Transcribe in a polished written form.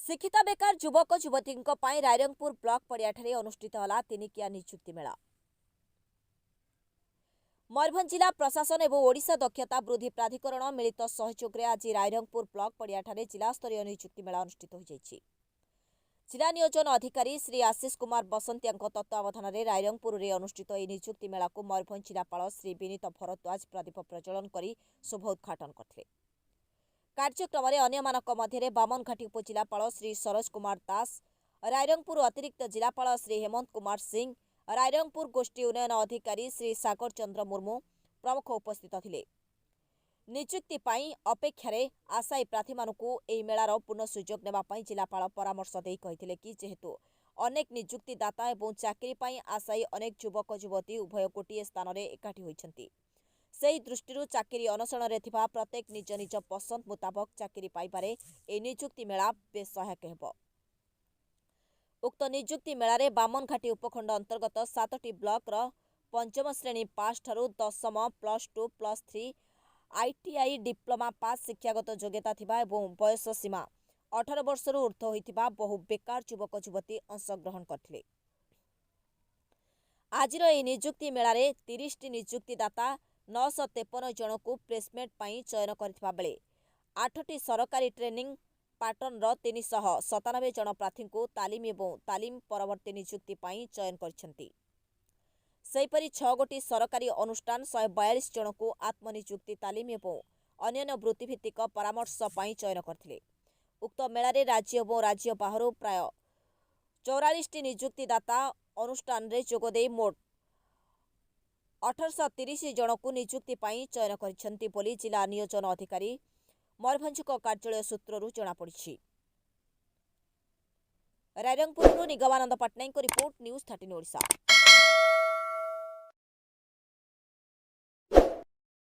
शिक्षिता बेकार युवक युवती रायरंगपुर ब्लॉक पड़ियाठारे अनुष्ठित होला तिनिकिया नियुक्ति मेला। मयूरभंज जिला प्रशासन एवं ओडिशा दक्षता वृद्धि प्राधिकरण मिलित सहयोग में आज रायरंगपुर ब्लॉक पड़ियाठारे जिला स्तरीय नियुक्ति मेला अनुष्ठित होइछि। जिला नियोजन अधिकारी श्री आशीष कुमार बसंतिया तत्वावधान में रायरंगपुर में अनुष्ठित यह नियुक्ति मेला को मयूरभंज जिलापाल श्री विनीत भरद्वाज प्रदीप प्रज्वलन कर शुभ उद्घाटन करते। कार्यक्रम में अन्यमानक मध्य बामनघाटी उपजिलापाल श्री सरोज कुमार दास, रायरंगपुर अतिरिक्त जिलापाल श्री हेमंत कुमार सिंह, रायरंगपुर गोष्ठी उन्नयन अधिकारी श्री सागर चंद्र मुर्मू प्रमुख उपस्थित थिले। नियुक्ति अपेक्षार आशायी प्रार्थी मानू मेलार पूर्ण सुजोग नेबापी जिलापाल परामर्श दे कहिथिले कि जेहेतु अनेक नियुक्तिदाता एवं चाकरी आशायी अनेक युवक युवती उभय गोटे स्थान में एकाठी होइछन्ति। सेही दृष्टि चाकरी अनशरण थिबा प्रत्येक निज निज पसंद मुताबक चाकरी पाइबारे ए नियुक्ति मेला बेस सहायक हेब। उक्त नियुक्ति मेलारे बामनघाटी उपखंड अंतर्गत 7टी ब्लॉक पंचम श्रेणी पास ठारू 10म +2 +3 ITI डिप्लोमा पास शिक्षागत योग्यता थिबा एवं बयस सीमा 18 वर्षରୁ ऊर्ध्व होइथिबा बहु बेकार युवक युवती अंशग्रहण करथिले। आजिर ए नियुक्ति मेलारे 30टी नियुक्तिदाता 953 जन को प्लेसमेंट पाई चयन करथिबा बेले 8टी सरकारी ट्रेनिंग पैटर्न 397 जन प्रार्थी को तालीम एवं तालीम परवर्ती नियुक्ति पाई चयन करछन्ति। सेहीपरि 6 गोटी सरकारी अनुष्ठान 142 जन को आत्मनियुक्ति तालीम एवं अन्य वृत्तिभित्तिक परामर्श पाई चयन करथिले। उक्त मेलारे राज्य एवं राज्य बाहर प्राय 44टी नियुक्तिदाता अनुष्ठान रे जोगदे मोट 1830 जन को नियुक्ति पाई चयन करछन्ति बोली जिला नियोजन अधिकारी मयूरभंज कार्यालय सूत्रରୁ जଣାपड़िछि। Rairangpur Nigamananda Pattnaik report news 13 Odisha.